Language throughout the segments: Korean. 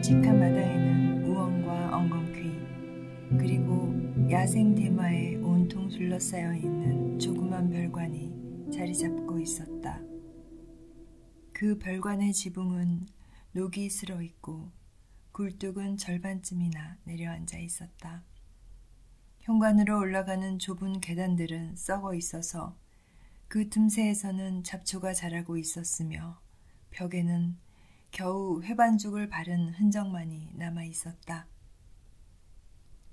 널찍한 마당에는 우엉과 엉겅퀴 그리고 야생 대마에 온통 둘러싸여 있는 조그만 별관이 자리 잡고 있었다. 그 별관의 지붕은 녹이 슬어 있고 굴뚝은 절반쯤이나 내려앉아 있었다. 현관으로 올라가는 좁은 계단들은 썩어 있어서 그 틈새에서는 잡초가 자라고 있었으며 벽에는 겨우 회반죽을 바른 흔적만이 남아 있었다.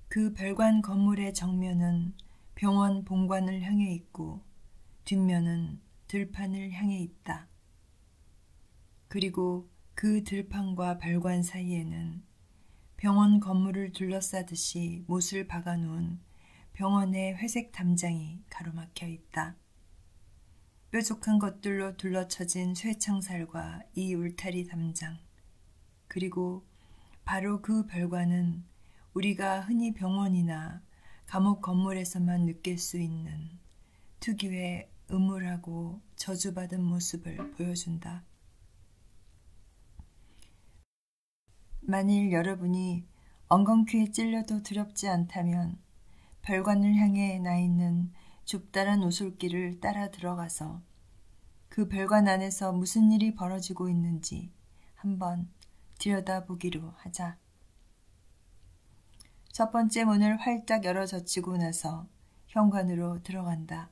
그 별관 건물의 정면은 병원 본관을 향해 있고 뒷면은 들판을 향해 있다. 그리고 그 들판과 별관 사이에는 병원 건물을 둘러싸듯이 못을 박아놓은 병원의 회색 담장이 가로막혀 있다. 뾰족한 것들로 둘러쳐진 쇠창살과 이 울타리 담장, 그리고 바로 그 별관은 우리가 흔히 병원이나 감옥 건물에서만 느낄 수 있는 특유의 음울하고 저주받은 모습을 보여준다. 만일 여러분이 엉겅퀴에 찔려도 두렵지 않다면 별관을 향해 나 있는 좁다란 오솔길을 따라 들어가서 그 별관 안에서 무슨 일이 벌어지고 있는지 한번 들여다보기로 하자. 첫 번째 문을 활짝 열어 젖히고 나서 현관으로 들어간다.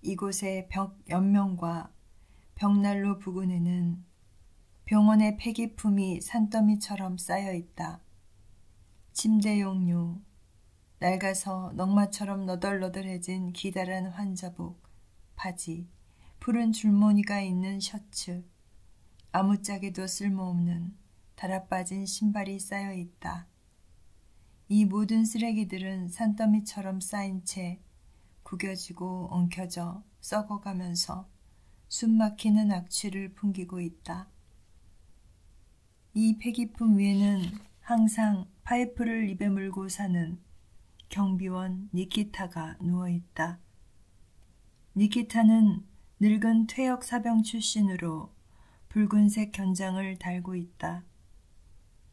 이곳의 벽 옆면과 벽난로 부근에는 병원의 폐기품이 산더미처럼 쌓여 있다. 침대 용료, 낡아서 넝마처럼 너덜너덜해진 기다란 환자복, 바지, 푸른 줄무늬가 있는 셔츠, 아무짝에도 쓸모없는 달아빠진 신발이 쌓여 있다. 이 모든 쓰레기들은 산더미처럼 쌓인 채 구겨지고 엉켜져 썩어가면서 숨막히는 악취를 풍기고 있다. 이 폐기품 위에는 항상 파이프를 입에 물고 사는 경비원 니키타가 누워있다. 니키타는 늙은 퇴역 사병 출신으로 붉은색 견장을 달고 있다.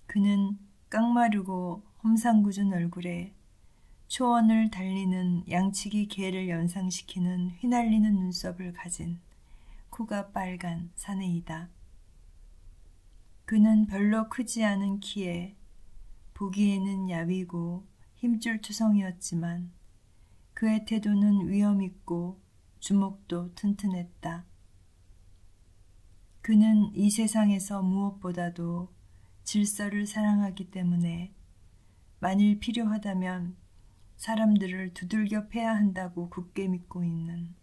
그는 깡마르고 험상궂은 얼굴에 초원을 달리는 양치기 개를 연상시키는 휘날리는 눈썹을 가진 코가 빨간 사내이다. 그는 별로 크지 않은 키에 보기에는 야위고 힘줄투성이었지만 그의 태도는 위엄있고 주먹도 튼튼했다. 그는 이 세상에서 무엇보다도 질서를 사랑하기 때문에 만일 필요하다면 사람들을 두들겨 패야 한다고 굳게 믿고 있는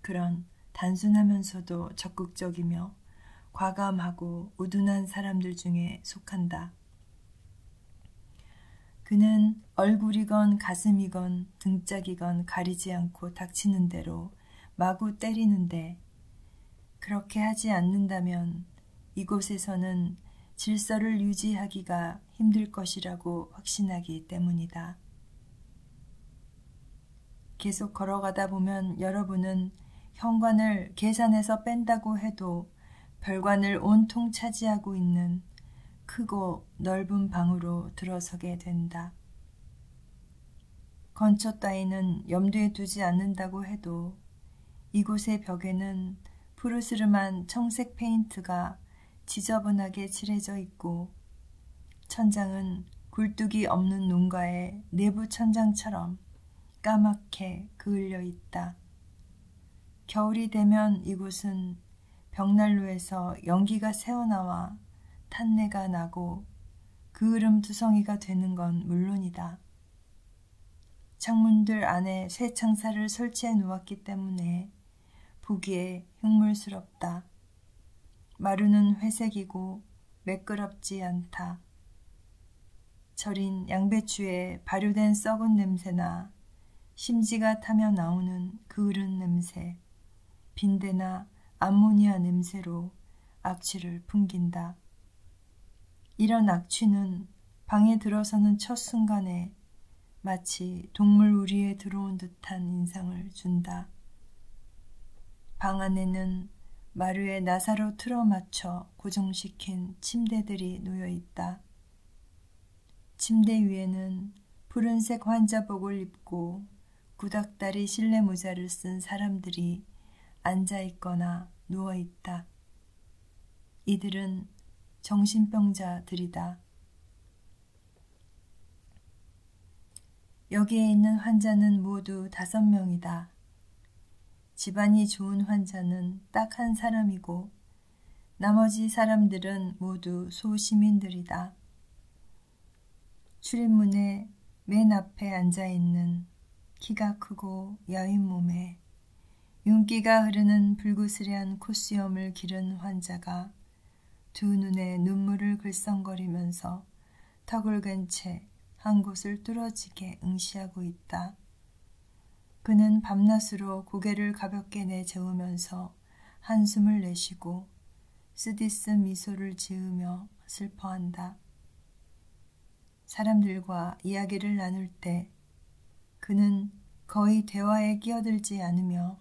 그런 단순하면서도 적극적이며 과감하고 우둔한 사람들 중에 속한다. 그는 얼굴이건 가슴이건 등짝이건 가리지 않고 닥치는 대로 마구 때리는데 그렇게 하지 않는다면 이곳에서는 질서를 유지하기가 힘들 것이라고 확신하기 때문이다. 계속 걸어가다 보면 여러분은 현관을 계산해서 뺀다고 해도 별관을 온통 차지하고 있는 크고 넓은 방으로 들어서게 된다. 건초 따위는 염두에 두지 않는다고 해도 이곳의 벽에는 푸르스름한 청색 페인트가 지저분하게 칠해져 있고 천장은 굴뚝이 없는 농가의 내부 천장처럼 까맣게 그을려 있다. 겨울이 되면 이곳은 벽난로에서 연기가 새어나와 탄내가 나고 그을음투성이가 되는 건 물론이다. 창문들 안에 쇠창살을 설치해 놓았기 때문에 보기에 흉물스럽다. 마루는 회색이고 매끄럽지 않다. 절인 양배추에 발효된 썩은 냄새나 심지가 타며 나오는 그을은 냄새, 빈대나 암모니아 냄새로 악취를 풍긴다. 이런 악취는 방에 들어서는 첫 순간에 마치 동물 우리에 들어온 듯한 인상을 준다. 방 안에는 마루에 나사로 틀어맞춰 고정시킨 침대들이 놓여 있다. 침대 위에는 푸른색 환자복을 입고 구닥다리 실내 모자를 쓴 사람들이 앉아 있거나 누워 있다. 이들은 정신병자들이다. 여기에 있는 환자는 모두 5명이다. 집안이 좋은 환자는 딱 한 사람이고 나머지 사람들은 모두 소시민들이다. 출입문에 맨 앞에 앉아있는 키가 크고 야윈 몸에 윤기가 흐르는 불구스레한 콧수염을 기른 환자가 두 눈에 눈물을 글썽거리면서 턱을 갠 채 한 곳을 뚫어지게 응시하고 있다. 그는 밤낮으로 고개를 가볍게 내저으면서 한숨을 내쉬고 쓰디쓴 미소를 지으며 슬퍼한다. 사람들과 이야기를 나눌 때 그는 거의 대화에 끼어들지 않으며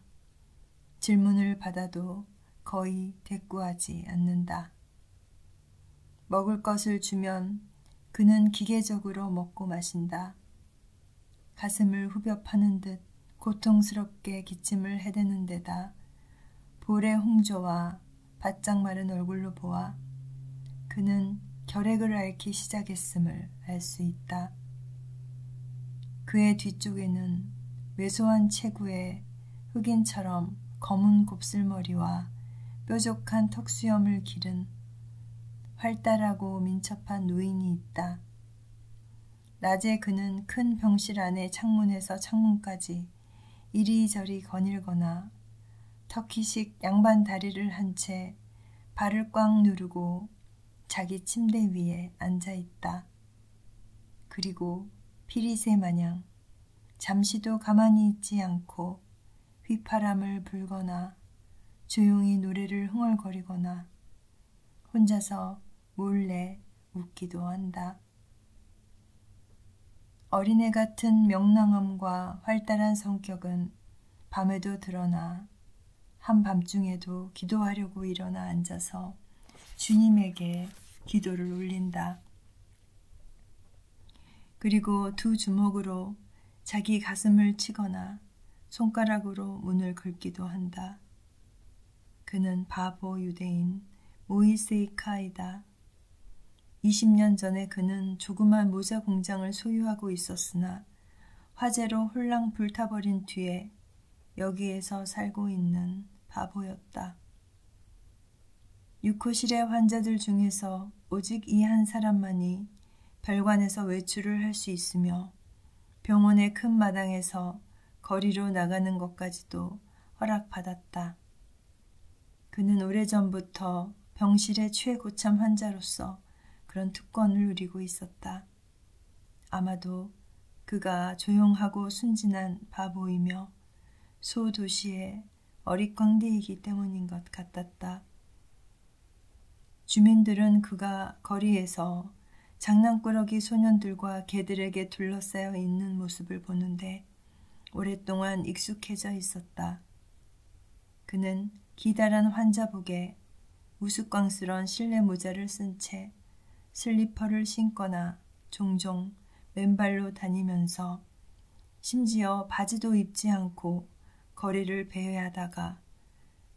질문을 받아도 거의 대꾸하지 않는다. 먹을 것을 주면 그는 기계적으로 먹고 마신다. 가슴을 후벼 파는 듯 고통스럽게 기침을 해대는 데다 볼의 홍조와 바짝 마른 얼굴로 보아 그는 결핵을 앓기 시작했음을 알 수 있다. 그의 뒤쪽에는 왜소한 체구에 흑인처럼 검은 곱슬머리와 뾰족한 턱수염을 기른 활달하고 민첩한 노인이 있다. 낮에 그는 큰 병실 안의 창문에서 창문까지 이리저리 거닐거나 터키식 양반 다리를 한 채 발을 꽉 누르고 자기 침대 위에 앉아 있다. 그리고 피리새 마냥 잠시도 가만히 있지 않고 휘파람을 불거나 조용히 노래를 흥얼거리거나 혼자서 몰래 웃기도 한다. 어린애 같은 명랑함과 활달한 성격은 밤에도 드러나 한밤중에도 기도하려고 일어나 앉아서 주님에게 기도를 올린다. 그리고 두 주먹으로 자기 가슴을 치거나 손가락으로 문을 긁기도 한다. 그는 바보 유대인 모이세이 카이다. 20년 전에 그는 조그만 모자 공장을 소유하고 있었으나 화재로 홀랑 불타버린 뒤에 여기에서 살고 있는 바보였다. 유코실의 환자들 중에서 오직 이 한 사람만이 별관에서 외출을 할 수 있으며 병원의 큰 마당에서 거리로 나가는 것까지도 허락받았다. 그는 오래전부터 병실의 최고참 환자로서 그런 특권을 누리고 있었다. 아마도 그가 조용하고 순진한 바보이며 소도시의 어릿광대이기 때문인 것 같았다. 주민들은 그가 거리에서 장난꾸러기 소년들과 개들에게 둘러싸여 있는 모습을 보는데 오랫동안 익숙해져 있었다. 그는 기다란 환자복에 우스꽝스런 실내 모자를 쓴 채 슬리퍼를 신거나 종종 맨발로 다니면서 심지어 바지도 입지 않고 거리를 배회하다가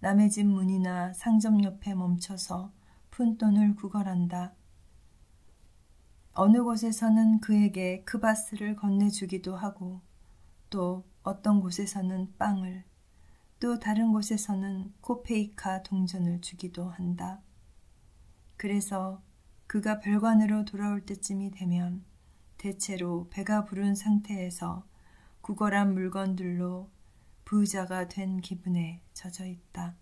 남의 집 문이나 상점 옆에 멈춰서 푼돈을 구걸한다. 어느 곳에서는 그에게 크바스를 건네주기도 하고 또 어떤 곳에서는 빵을 또 다른 곳에서는 코페이카 동전을 주기도 한다. 그래서 그가 별관으로 돌아올 때쯤이 되면 대체로 배가 부른 상태에서 구걸한 물건들로 부자가 된 기분에 젖어 있다.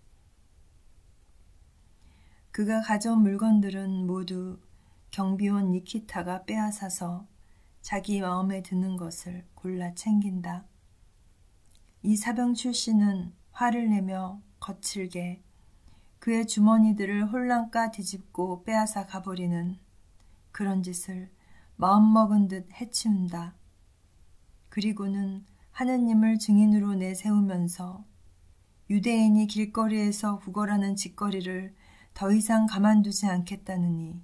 그가 가져온 물건들은 모두 경비원 니키타가 빼앗아서 자기 마음에 드는 것을 골라 챙긴다. 이 사병 출신은 화를 내며 거칠게 그의 주머니들을 홀랑 까 뒤집고 빼앗아 가버리는 그런 짓을 마음먹은 듯 해치운다. 그리고는 하느님을 증인으로 내세우면서 유대인이 길거리에서 구걸하는 짓거리를 더 이상 가만두지 않겠다느니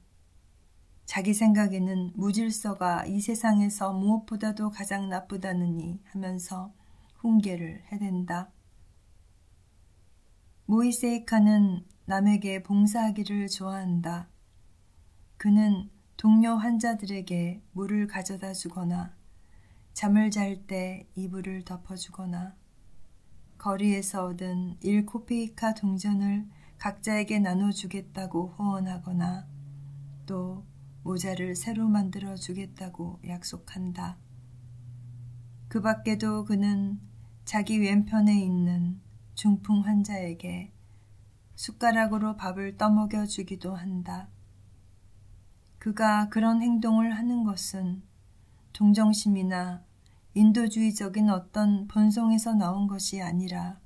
자기 생각에는 무질서가 이 세상에서 무엇보다도 가장 나쁘다느니 하면서 훈계를 해댄다. 모이세이카는 남에게 봉사하기를 좋아한다. 그는 동료 환자들에게 물을 가져다 주거나 잠을 잘 때 이불을 덮어주거나 거리에서 얻은 1코페이카 동전을 각자에게 나눠주겠다고 후원하거나 또 모자를 새로 만들어 주겠다고 약속한다. 그 밖에도 그는 자기 왼편에 있는 중풍 환자에게 숟가락으로 밥을 떠먹여 주기도 한다. 그가 그런 행동을 하는 것은 동정심이나 인도주의적인 어떤 본성에서 나온 것이 아니라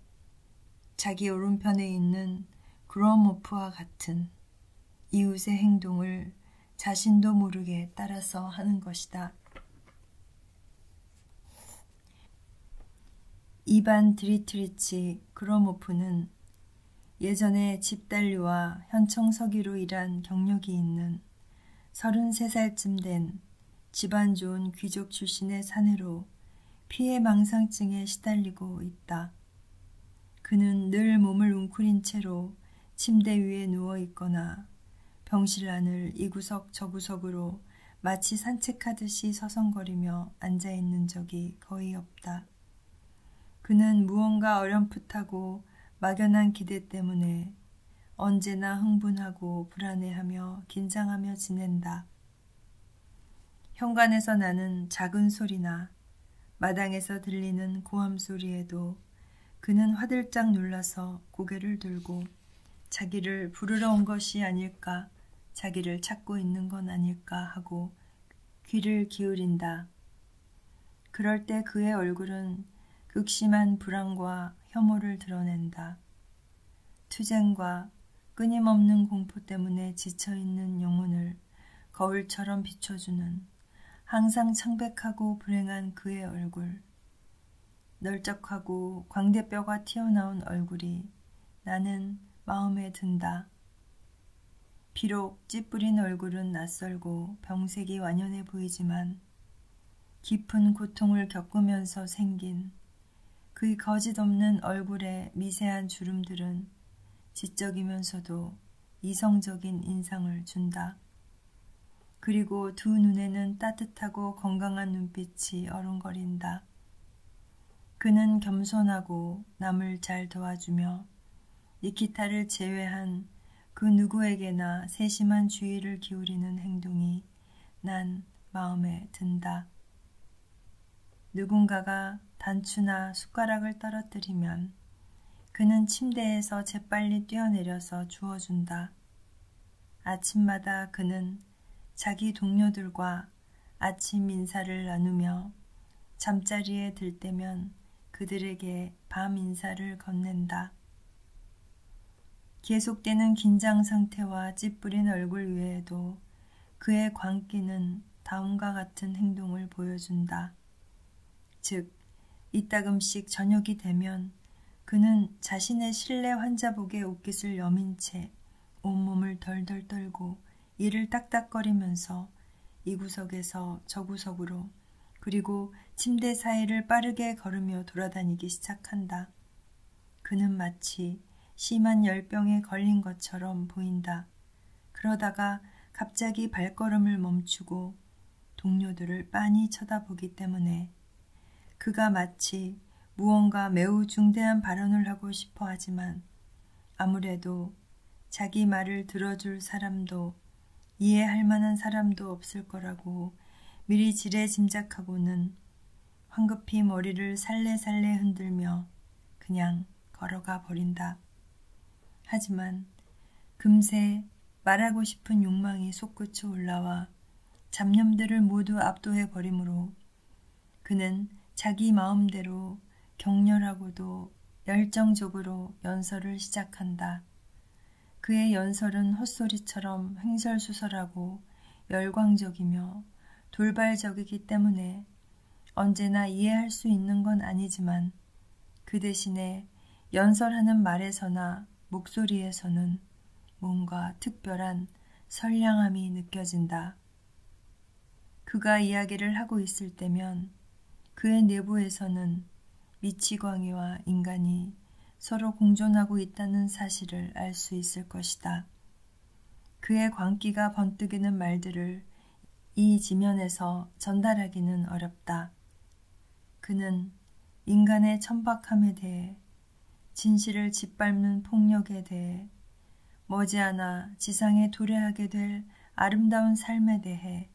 자기 오른편에 있는 그로모프와 같은 이웃의 행동을 자신도 모르게 따라서 하는 것이다. 이반 드리트리치 그로모프는 예전에 집달리와 현청 서기로 일한 경력이 있는 33살쯤 된 집안 좋은 귀족 출신의 사내로 피해망상증에 시달리고 있다. 그는 늘 몸을 웅크린 채로 침대 위에 누워 있거나 병실 안을 이 구석 저 구석으로 마치 산책하듯이 서성거리며 앉아 있는 적이 거의 없다. 그는 무언가 어렴풋하고 막연한 기대 때문에 언제나 흥분하고 불안해하며 긴장하며 지낸다. 현관에서 나는 작은 소리나 마당에서 들리는 고함 소리에도 그는 화들짝 놀라서 고개를 들고 자기를 부르러 온 것이 아닐까, 자기를 찾고 있는 건 아닐까 하고 귀를 기울인다. 그럴 때 그의 얼굴은 극심한 불안과 혐오를 드러낸다. 투쟁과 끊임없는 공포 때문에 지쳐있는 영혼을 거울처럼 비춰주는 항상 창백하고 불행한 그의 얼굴. 널쩍하고 광대뼈가 튀어나온 얼굴이 나는 마음에 든다. 비록 찌푸린 얼굴은 낯설고 병색이 완연해 보이지만 깊은 고통을 겪으면서 생긴 그의 거짓없는 얼굴의 미세한 주름들은 지적이면서도 이성적인 인상을 준다. 그리고 두 눈에는 따뜻하고 건강한 눈빛이 어른거린다. 그는 겸손하고 남을 잘 도와주며 니키타를 제외한 그 누구에게나 세심한 주의를 기울이는 행동이 난 마음에 든다. 누군가가 단추나 숟가락을 떨어뜨리면 그는 침대에서 재빨리 뛰어내려서 주워준다. 아침마다 그는 자기 동료들과 아침 인사를 나누며 잠자리에 들 때면 그들에게 밤 인사를 건넨다. 계속되는 긴장 상태와 찌푸린 얼굴 외에도 그의 광기는 다음과 같은 행동을 보여준다. 즉, 이따금씩 저녁이 되면 그는 자신의 실내 환자복에 옷깃을 여민 채 온몸을 덜덜 떨고 이를 딱딱거리면서 이 구석에서 저 구석으로 그리고 침대 사이를 빠르게 걸으며 돌아다니기 시작한다. 그는 마치 심한 열병에 걸린 것처럼 보인다. 그러다가 갑자기 발걸음을 멈추고 동료들을 빤히 쳐다보기 때문에 그가 마치 무언가 매우 중대한 발언을 하고 싶어 하지만 아무래도 자기 말을 들어줄 사람도 이해할 만한 사람도 없을 거라고 미리 지레 짐작하고는 황급히 머리를 살레살레 흔들며 그냥 걸어가 버린다. 하지만 금세 말하고 싶은 욕망이 솟구쳐 올라와 잡념들을 모두 압도해 버리므로 그는 자기 마음대로 격렬하고도 열정적으로 연설을 시작한다. 그의 연설은 헛소리처럼 횡설수설하고 열광적이며 돌발적이기 때문에 언제나 이해할 수 있는 건 아니지만 그 대신에 연설하는 말에서나 목소리에서는 뭔가 특별한 선량함이 느껴진다. 그가 이야기를 하고 있을 때면 그의 내부에서는 미치광이와 인간이 서로 공존하고 있다는 사실을 알 수 있을 것이다. 그의 광기가 번뜩이는 말들을 이 지면에서 전달하기는 어렵다. 그는 인간의 천박함에 대해, 진실을 짓밟는 폭력에 대해, 머지않아 지상에 도래하게 될 아름다운 삶에 대해,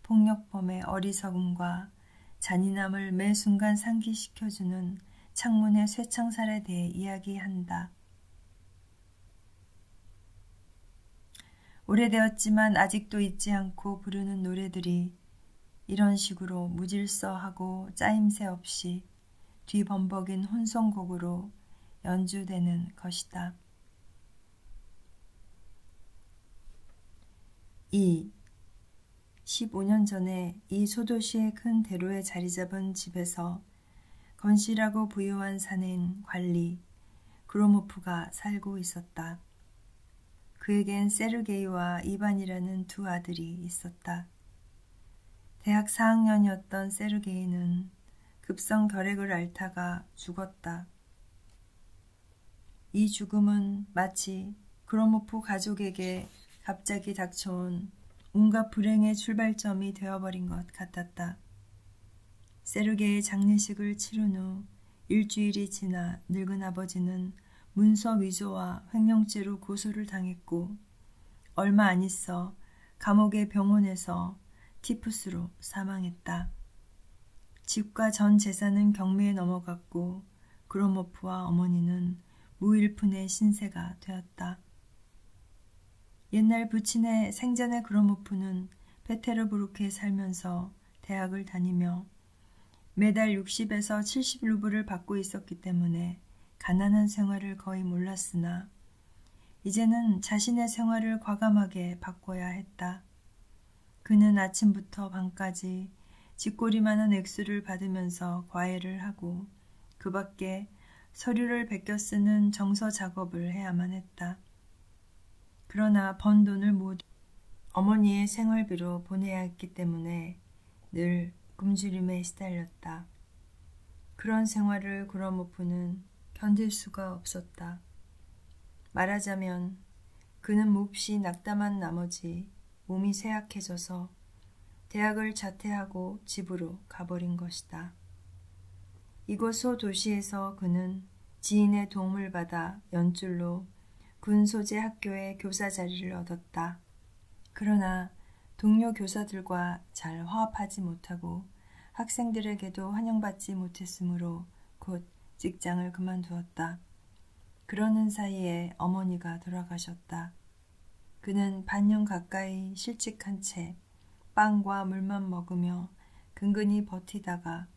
폭력범의 어리석음과 잔인함을 매 순간 상기시켜주는 창문의 쇠창살에 대해 이야기한다. 오래되었지만 아직도 잊지 않고 부르는 노래들이 이런 식으로 무질서하고 짜임새 없이 뒤범벅인 혼성곡으로 연주되는 것이다. 2. 15년 전에 이 소도시의 큰 대로에 자리 잡은 집에서 건실하고 부유한 사내인 관리 그로모프가 살고 있었다. 그에겐 세르게이와 이반이라는 두 아들이 있었다. 대학 4학년이었던 세르게이는 급성 결핵을 앓다가 죽었다. 이 죽음은 마치 그로모프 가족에게 갑자기 닥쳐온 온갖 불행의 출발점이 되어버린 것 같았다. 세르게이의 장례식을 치른 후 일주일이 지나 늙은 아버지는 문서 위조와 횡령죄로 고소를 당했고 얼마 안 있어 감옥의 병원에서 티푸스로 사망했다. 집과 전 재산은 경매에 넘어갔고 그로모프와 어머니는 무일푼의 신세가 되었다. 옛날 부친의 생전의 그로모프는 페테르부르크에 살면서 대학을 다니며 매달 60에서 70루블을 받고 있었기 때문에 가난한 생활을 거의 몰랐으나 이제는 자신의 생활을 과감하게 바꿔야 했다. 그는 아침부터 밤까지 쥐꼬리만한 액수를 받으면서 과외를 하고 그 밖에 서류를 베껴 쓰는 정서 작업을 해야만 했다. 그러나 번 돈을 모두 어머니의 생활비로 보내야 했기 때문에 늘 굶주림에 시달렸다. 그런 생활을 그로모프는 견딜 수가 없었다. 말하자면 그는 몹시 낙담한 나머지 몸이 쇠약해져서 대학을 자퇴하고 집으로 가버린 것이다. 이곳 소도시에서 그는 지인의 도움을 받아 연줄로 군소재 학교에 교사 자리를 얻었다. 그러나 동료 교사들과 잘 화합하지 못하고 학생들에게도 환영받지 못했으므로 곧 직장을 그만두었다. 그러는 사이에 어머니가 돌아가셨다. 그는 반년 가까이 실직한 채 빵과 물만 먹으며 근근히 버티다가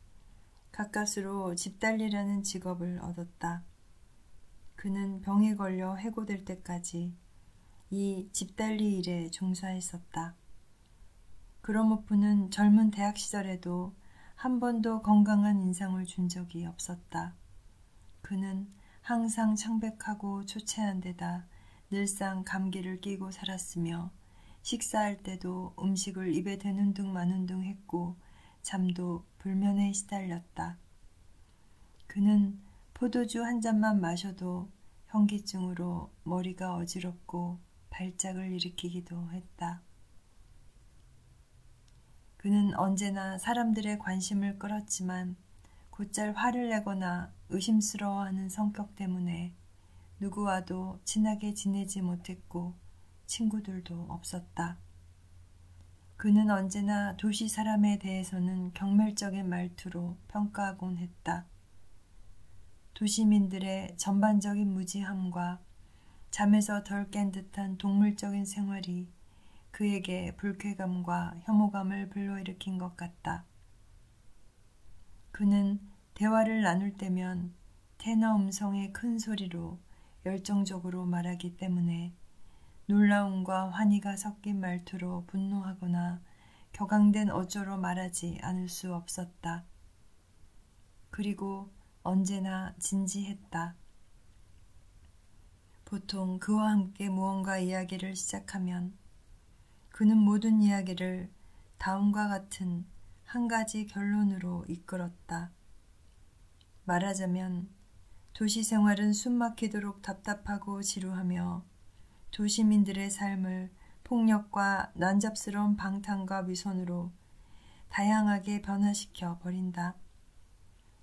가까스로 집달리라는 직업을 얻었다. 그는 병에 걸려 해고될 때까지 이 집달리 일에 종사했었다. 그로모프는 젊은 대학 시절에도 한 번도 건강한 인상을 준 적이 없었다. 그는 항상 창백하고 초췌한 데다 늘상 감기를 끼고 살았으며 식사할 때도 음식을 입에 대는 둥 마는 둥 했고 잠도 불면에 시달렸다. 그는 포도주 한 잔만 마셔도 현기증으로 머리가 어지럽고 발작을 일으키기도 했다. 그는 언제나 사람들의 관심을 끌었지만 곧잘 화를 내거나 의심스러워하는 성격 때문에 누구와도 친하게 지내지 못했고 친구들도 없었다. 그는 언제나 도시 사람에 대해서는 경멸적인 말투로 평가하곤 했다. 도시민들의 전반적인 무지함과 잠에서 덜 깬 듯한 동물적인 생활이 그에게 불쾌감과 혐오감을 불러일으킨 것 같다. 그는 대화를 나눌 때면 테너 음성의 큰 소리로 열정적으로 말하기 때문에 놀라움과 환희가 섞인 말투로 분노하거나 격앙된 어조로 말하지 않을 수 없었다. 그리고 언제나 진지했다. 보통 그와 함께 무언가 이야기를 시작하면 그는 모든 이야기를 다음과 같은 한 가지 결론으로 이끌었다. 말하자면 도시 생활은 숨막히도록 답답하고 지루하며 도시민들의 삶을 폭력과 난잡스러운 방탕과 위선으로 다양하게 변화시켜 버린다.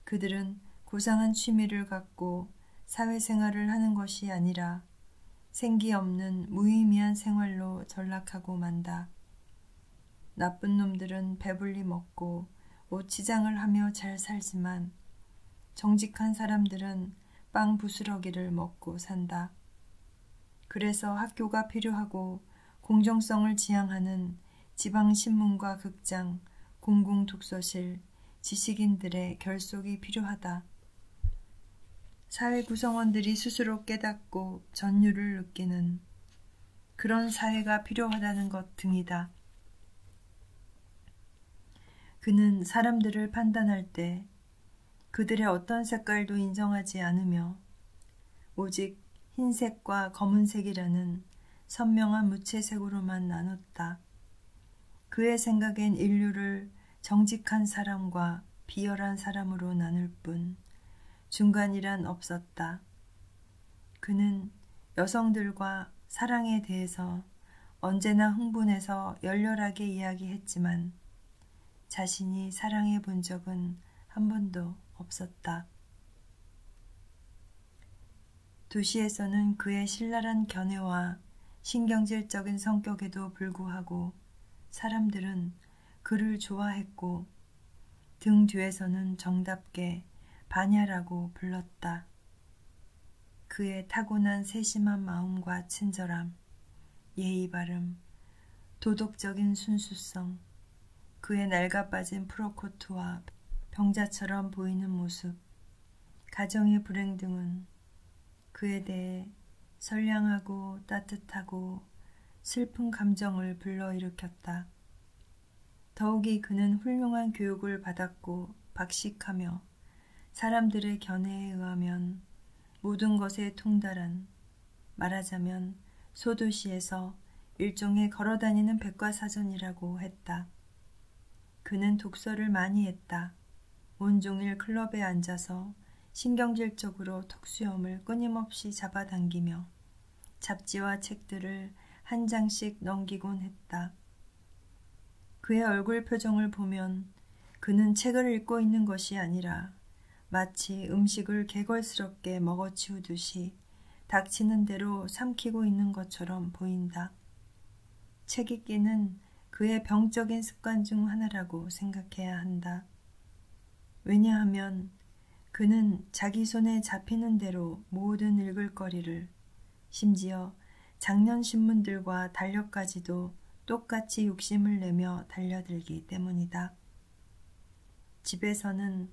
그들은 고상한 취미를 갖고 사회생활을 하는 것이 아니라 생기 없는 무의미한 생활로 전락하고 만다. 나쁜 놈들은 배불리 먹고 옷치장을 하며 잘 살지만 정직한 사람들은 빵 부스러기를 먹고 산다. 그래서 학교가 필요하고 공정성을 지향하는 지방신문과 극장, 공공독서실, 지식인들의 결속이 필요하다. 사회 구성원들이 스스로 깨닫고 전율을 느끼는 그런 사회가 필요하다는 것 등이다. 그는 사람들을 판단할 때 그들의 어떤 색깔도 인정하지 않으며 오직 흰색과 검은색이라는 선명한 무채색으로만 나눴다. 그의 생각엔 인류를 정직한 사람과 비열한 사람으로 나눌 뿐 중간이란 없었다. 그는 여성들과 사랑에 대해서 언제나 흥분해서 열렬하게 이야기했지만 자신이 사랑해 본 적은 한 번도 없었다. 도시에서는 그의 신랄한 견해와 신경질적인 성격에도 불구하고 사람들은 그를 좋아했고 등 뒤에서는 정답게 바냐라고 불렀다. 그의 타고난 세심한 마음과 친절함, 예의 바름, 도덕적인 순수성, 그의 낡아빠진 프로코트와 병자처럼 보이는 모습, 가정의 불행 등은 그에 대해 선량하고 따뜻하고 슬픈 감정을 불러일으켰다. 더욱이 그는 훌륭한 교육을 받았고 박식하며 사람들의 견해에 의하면 모든 것에 통달한, 말하자면 소도시에서 일종의 걸어다니는 백과사전이라고 했다. 그는 독서를 많이 했다. 온종일 클럽에 앉아서 신경질적으로 턱수염을 끊임없이 잡아당기며 잡지와 책들을 한 장씩 넘기곤 했다. 그의 얼굴 표정을 보면 그는 책을 읽고 있는 것이 아니라 마치 음식을 개걸스럽게 먹어치우듯이 닥치는 대로 삼키고 있는 것처럼 보인다. 책 읽기는 그의 병적인 습관 중 하나라고 생각해야 한다. 왜냐하면 그는 자기 손에 잡히는 대로 모든 읽을 거리를, 심지어 작년 신문들과 달력까지도 똑같이 욕심을 내며 달려들기 때문이다. 집에서는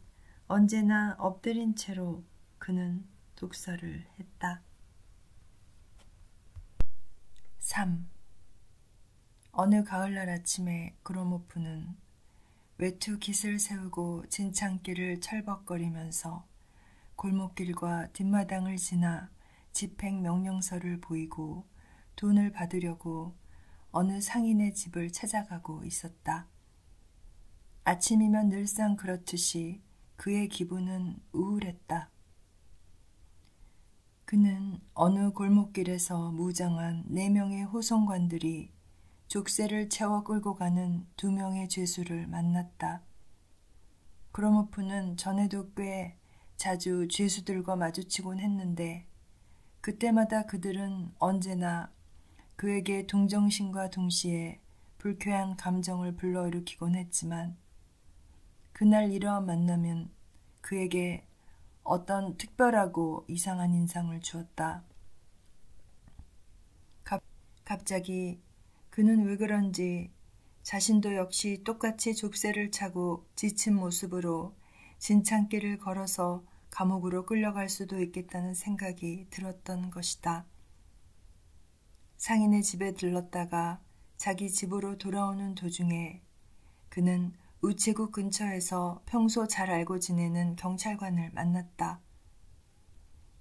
언제나 엎드린 채로 그는 독서를 했다. 3. 어느 가을날 아침에 그로모프는 외투 깃을 세우고 진창길을 철벅거리면서 골목길과 뒷마당을 지나 집행 명령서를 보이고 돈을 받으려고 어느 상인의 집을 찾아가고 있었다. 아침이면 늘상 그렇듯이 그의 기분은 우울했다. 그는 어느 골목길에서 무장한 4명의 호송관들이 족쇄를 채워 끌고 가는 2명의 죄수를 만났다. 그로모프는 전에도 꽤 자주 죄수들과 마주치곤 했는데 그때마다 그들은 언제나 그에게 동정심과 동시에 불쾌한 감정을 불러일으키곤 했지만 그날 이러한 만남은 그에게 어떤 특별하고 이상한 인상을 주었다. 갑자기 그는 왜 그런지 자신도 역시 똑같이 족쇄를 차고 지친 모습으로 진창길을 걸어서 감옥으로 끌려갈 수도 있겠다는 생각이 들었던 것이다. 상인의 집에 들렀다가 자기 집으로 돌아오는 도중에 그는 우체국 근처에서 평소 잘 알고 지내는 경찰관을 만났다.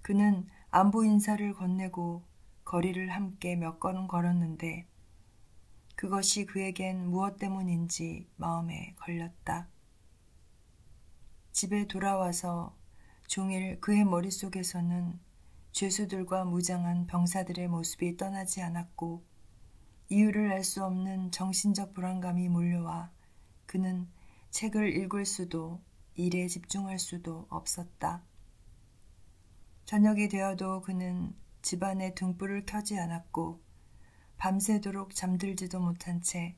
그는 안부 인사를 건네고 거리를 함께 몇 걸음 걸었는데 그것이 그에겐 무엇 때문인지 마음에 걸렸다. 집에 돌아와서 종일 그의 머릿속에서는 죄수들과 무장한 병사들의 모습이 떠나지 않았고 이유를 알 수 없는 정신적 불안감이 몰려와 그는 책을 읽을 수도 일에 집중할 수도 없었다. 저녁이 되어도 그는 집안에 등불을 켜지 않았고 밤새도록 잠들지도 못한 채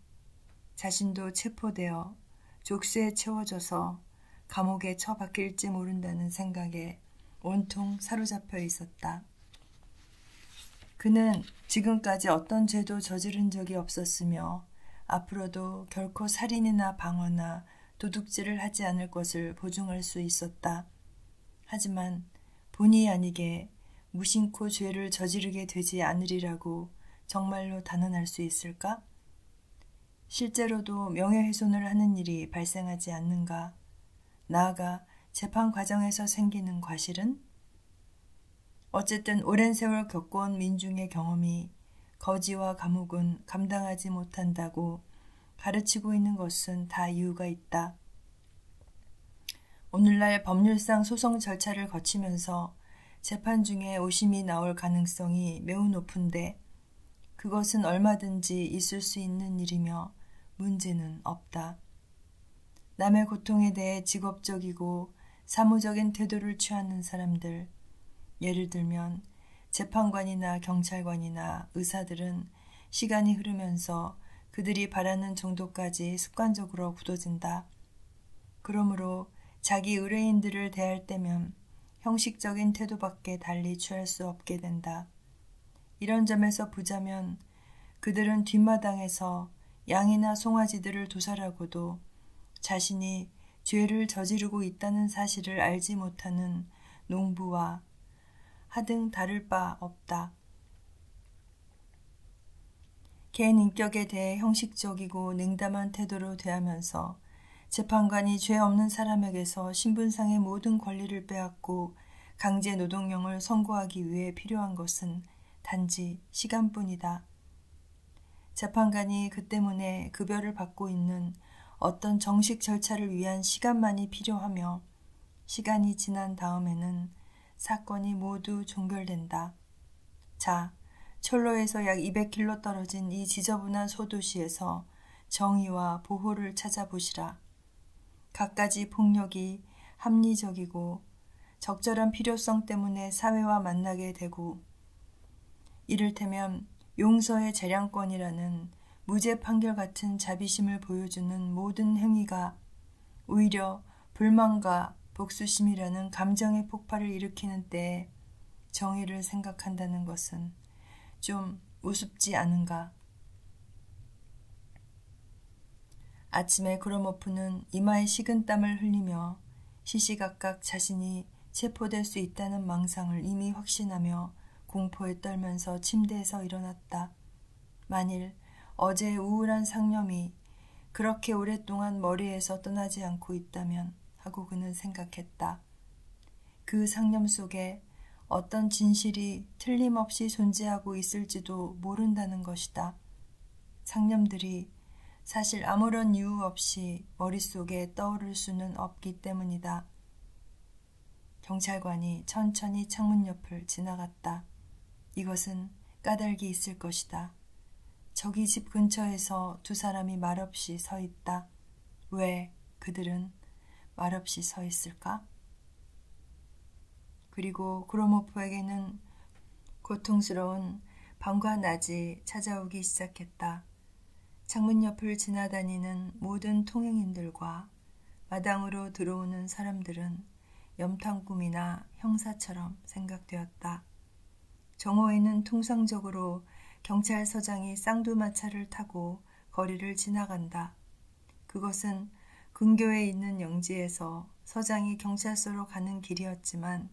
자신도 체포되어 족쇄에 채워져서 감옥에 처박힐지 모른다는 생각에 온통 사로잡혀 있었다. 그는 지금까지 어떤 죄도 저지른 적이 없었으며 앞으로도 결코 살인이나 방어나 도둑질을 하지 않을 것을 보증할 수 있었다. 하지만 본의 아니게 무심코 죄를 저지르게 되지 않으리라고 정말로 단언할 수 있을까? 실제로도 명예훼손을 하는 일이 발생하지 않는가? 나아가 재판 과정에서 생기는 과실은? 어쨌든 오랜 세월 겪어온 민중의 경험이 거지와 감옥은 감당하지 못한다고 가르치고 있는 것은 다 이유가 있다. 오늘날 법률상 소송 절차를 거치면서 재판 중에 오심이 나올 가능성이 매우 높은데 그것은 얼마든지 있을 수 있는 일이며 문제는 없다. 남의 고통에 대해 직업적이고 사무적인 태도를 취하는 사람들, 예를 들면 재판관이나 경찰관이나 의사들은 시간이 흐르면서 그들이 바라는 정도까지 습관적으로 굳어진다. 그러므로 자기 의뢰인들을 대할 때면 형식적인 태도밖에 달리 취할 수 없게 된다. 이런 점에서 보자면 그들은 뒷마당에서 양이나 송아지들을 도살하고도 자신이 죄를 저지르고 있다는 사실을 알지 못하는 농부와 하등 다를 바 없다. 개인 인격에 대해 형식적이고 냉담한 태도로 대하면서 재판관이 죄 없는 사람에게서 신분상의 모든 권리를 빼앗고 강제 노동령을 선고하기 위해 필요한 것은 단지 시간뿐이다. 재판관이 그 때문에 급여를 받고 있는 어떤 정식 절차를 위한 시간만이 필요하며 시간이 지난 다음에는 사건이 모두 종결된다. 자, 철로에서 약 200km 떨어진 이 지저분한 소도시에서 정의와 보호를 찾아보시라. 갖가지 폭력이 합리적이고 적절한 필요성 때문에 사회와 만나게 되고 이를테면 용서의 재량권이라는 무죄 판결 같은 자비심을 보여주는 모든 행위가 오히려 불만과 복수심이라는 감정의 폭발을 일으키는 때에 정의를 생각한다는 것은 좀 우습지 않은가? 아침에 그로모프는 이마에 식은땀을 흘리며 시시각각 자신이 체포될 수 있다는 망상을 이미 확신하며 공포에 떨면서 침대에서 일어났다. 만일 어제의 우울한 상념이 그렇게 오랫동안 머리에서 떠나지 않고 있다면 하고 그는 생각했다. 그 상념 속에 어떤 진실이 틀림없이 존재하고 있을지도 모른다는 것이다. 상념들이 사실 아무런 이유 없이 머릿속에 떠오를 수는 없기 때문이다. 경찰관이 천천히 창문 옆을 지나갔다. 이것은 까닭이 있을 것이다. 저기 집 근처에서 두 사람이 말없이 서 있다. 왜 그들은 말없이 서 있을까? 그리고 그로모프에게는 고통스러운 밤과 낮이 찾아오기 시작했다. 창문 옆을 지나다니는 모든 통행인들과 마당으로 들어오는 사람들은 염탐꾼이나 형사처럼 생각되었다. 정오에는 통상적으로 경찰서장이 쌍두마차를 타고 거리를 지나간다. 그것은 근교에 있는 영지에서 서장이 경찰서로 가는 길이었지만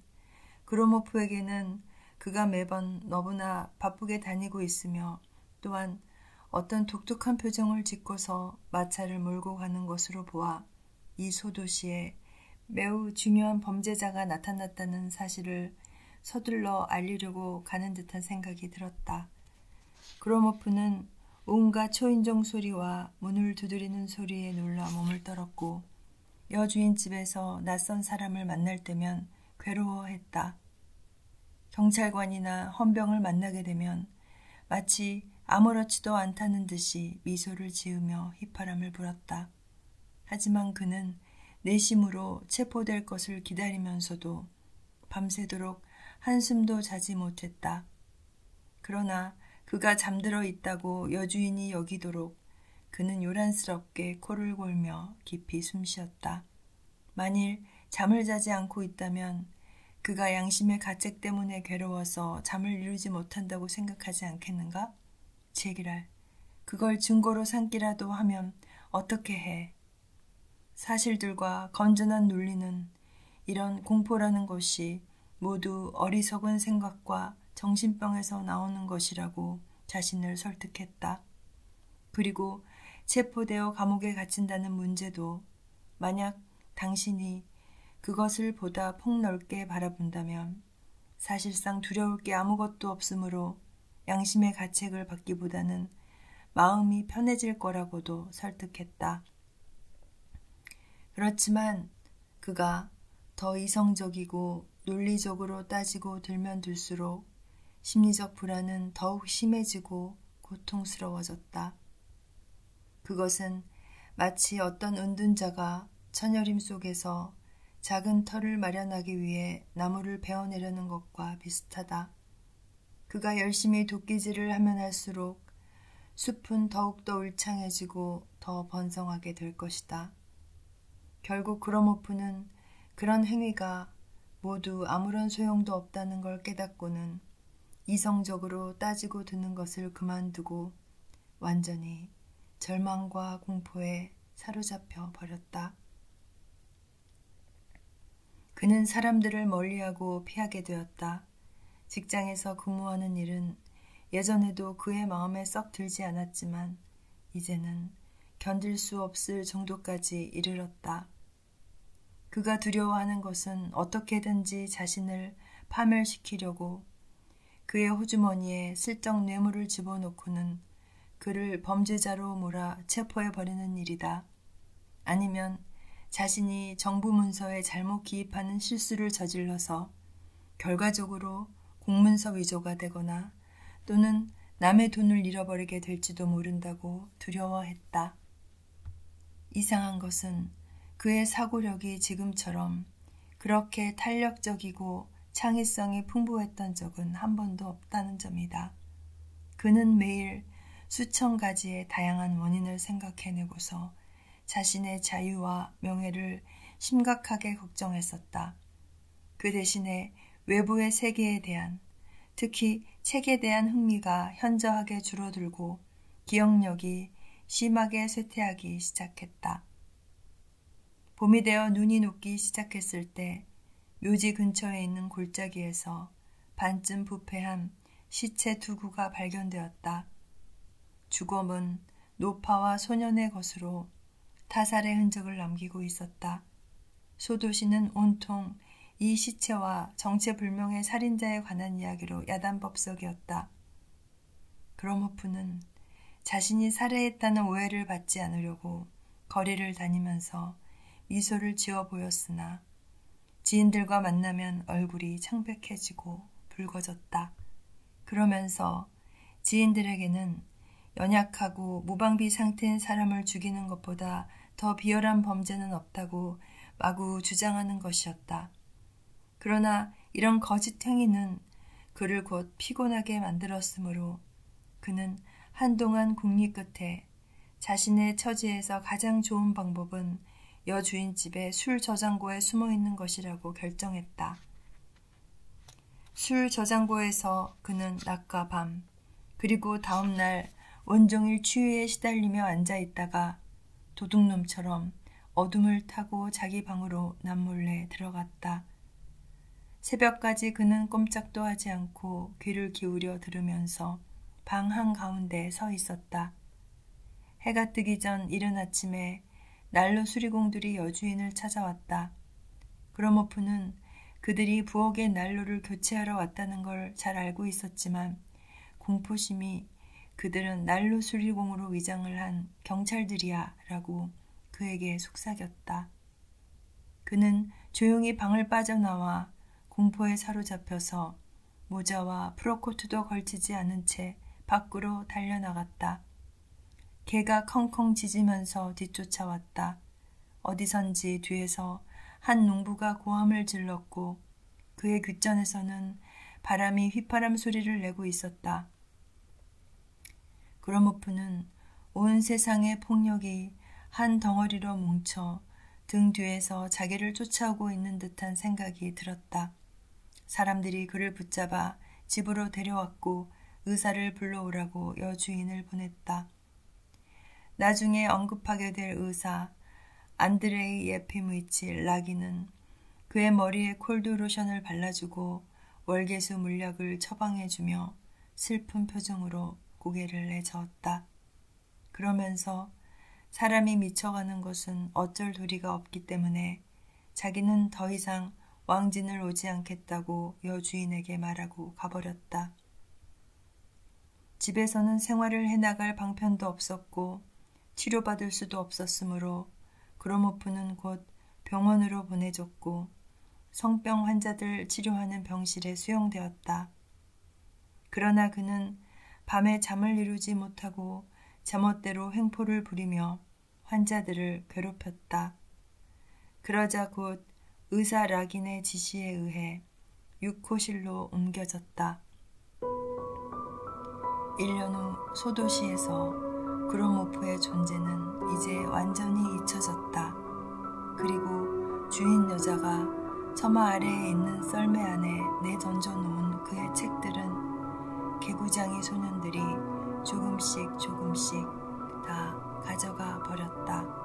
그로모프에게는 그가 매번 너무나 바쁘게 다니고 있으며 또한 어떤 독특한 표정을 짓고서 마차를 몰고 가는 것으로 보아 이 소도시에 매우 중요한 범죄자가 나타났다는 사실을 서둘러 알리려고 가는 듯한 생각이 들었다. 그로모프는 온갖 초인종 소리와 문을 두드리는 소리에 놀라 몸을 떨었고 여주인 집에서 낯선 사람을 만날 때면 괴로워했다. 경찰관이나 헌병을 만나게 되면 마치 아무렇지도 않다는 듯이 미소를 지으며 휘파람을 불었다. 하지만 그는 내심으로 체포될 것을 기다리면서도 밤새도록 한숨도 자지 못했다. 그러나 그가 잠들어 있다고 여주인이 여기도록 그는 요란스럽게 코를 골며 깊이 숨쉬었다. 만일 잠을 자지 않고 있다면 그가 양심의 가책 때문에 괴로워서 잠을 이루지 못한다고 생각하지 않겠는가? 제기랄, 그걸 증거로 삼기라도 하면 어떻게 해? 사실들과 건전한 논리는 이런 공포라는 것이 모두 어리석은 생각과 정신병에서 나오는 것이라고 자신을 설득했다. 그리고 체포되어 감옥에 갇힌다는 문제도 만약 당신이 그것을 보다 폭넓게 바라본다면 사실상 두려울 게 아무것도 없으므로 양심의 가책을 받기보다는 마음이 편해질 거라고도 설득했다. 그렇지만 그가 더 이성적이고 논리적으로 따지고 들면 들수록 심리적 불안은 더욱 심해지고 고통스러워졌다. 그것은 마치 어떤 은둔자가 천여림 속에서 작은 터를 마련하기 위해 나무를 베어내려는 것과 비슷하다. 그가 열심히 도끼질을 하면 할수록 숲은 더욱더 울창해지고 더 번성하게 될 것이다. 결국 그로모프는 그런 행위가 모두 아무런 소용도 없다는 걸 깨닫고는 이성적으로 따지고 듣는 것을 그만두고 완전히 절망과 공포에 사로잡혀 버렸다. 그는 사람들을 멀리하고 피하게 되었다. 직장에서 근무하는 일은 예전에도 그의 마음에 썩 들지 않았지만 이제는 견딜 수 없을 정도까지 이르렀다. 그가 두려워하는 것은 어떻게든지 자신을 파멸시키려고 그의 호주머니에 슬쩍 뇌물을 집어넣고는 그를 범죄자로 몰아 체포해버리는 일이다. 아니면 자신이 정부 문서에 잘못 기입하는 실수를 저질러서 결과적으로 공문서 위조가 되거나 또는 남의 돈을 잃어버리게 될지도 모른다고 두려워했다. 이상한 것은 그의 사고력이 지금처럼 그렇게 탄력적이고 창의성이 풍부했던 적은 한 번도 없다는 점이다. 그는 매일 수천 가지의 다양한 원인을 생각해내고서 자신의 자유와 명예를 심각하게 걱정했었다. 그 대신에 외부의 세계에 대한, 특히 책에 대한 흥미가 현저하게 줄어들고 기억력이 심하게 쇠퇴하기 시작했다. 봄이 되어 눈이 녹기 시작했을 때 묘지 근처에 있는 골짜기에서 반쯤 부패한 시체 두 구가 발견되었다. 주검은 노파와 소년의 것으로 타살의 흔적을 남기고 있었다. 소도시는 온통 이 시체와 정체불명의 살인자에 관한 이야기로 야단법석이었다. 그로모프는 자신이 살해했다는 오해를 받지 않으려고 거리를 다니면서 미소를 지어 보였으나 지인들과 만나면 얼굴이 창백해지고 붉어졌다. 그러면서 지인들에게는 연약하고 무방비 상태인 사람을 죽이는 것보다 더 비열한 범죄는 없다고 마구 주장하는 것이었다. 그러나 이런 거짓 행위는 그를 곧 피곤하게 만들었으므로 그는 한동안 궁리 끝에 자신의 처지에서 가장 좋은 방법은 여주인 집의 술 저장고에 숨어 있는 것이라고 결정했다. 술 저장고에서 그는 낮과 밤, 그리고 다음 날 온종일 추위에 시달리며 앉아 있다가 도둑놈처럼 어둠을 타고 자기 방으로 남몰래 들어갔다. 새벽까지 그는 꼼짝도 하지 않고 귀를 기울여 들으면서 방 한가운데 서 있었다. 해가 뜨기 전 이른 아침에 난로 수리공들이 여주인을 찾아왔다. 그로모프는 그들이 부엌에 난로를 교체하러 왔다는 걸 잘 알고 있었지만 공포심이 그들은 난로 수리공으로 위장을 한 경찰들이야 라고 그에게 속삭였다. 그는 조용히 방을 빠져나와 공포에 사로잡혀서 모자와 프로코트도 걸치지 않은 채 밖으로 달려나갔다. 개가 컹컹 짖으면서 뒤쫓아왔다. 어디선지 뒤에서 한 농부가 고함을 질렀고 그의 귓전에서는 바람이 휘파람 소리를 내고 있었다. 그로모프는 온 세상의 폭력이 한 덩어리로 뭉쳐 등 뒤에서 자기를 쫓아오고 있는 듯한 생각이 들었다. 사람들이 그를 붙잡아 집으로 데려왔고 의사를 불러오라고 여주인을 보냈다. 나중에 언급하게 될 의사 안드레이 예피무이치 라기는 그의 머리에 콜드로션을 발라주고 월계수 물약을 처방해주며 슬픈 표정으로 고개를 내저었다. 그러면서 사람이 미쳐가는 것은 어쩔 도리가 없기 때문에 자기는 더 이상 왕진을 오지 않겠다고 여주인에게 말하고 가버렸다. 집에서는 생활을 해나갈 방편도 없었고 치료받을 수도 없었으므로 그로모프는 곧 병원으로 보내졌고 성병 환자들 치료하는 병실에 수용되었다. 그러나 그는 밤에 잠을 이루지 못하고 제멋대로 횡포를 부리며 환자들을 괴롭혔다. 그러자 곧 의사 락인의 지시에 의해 6호실로 옮겨졌다. 1년 후 소도시에서 그로모프의 존재는 이제 완전히 잊혀졌다. 그리고 주인 여자가 처마 아래에 있는 썰매 안에 내던져놓은 그의 책들은 개구장이 소년들이 조금씩 다 가져가 버렸다.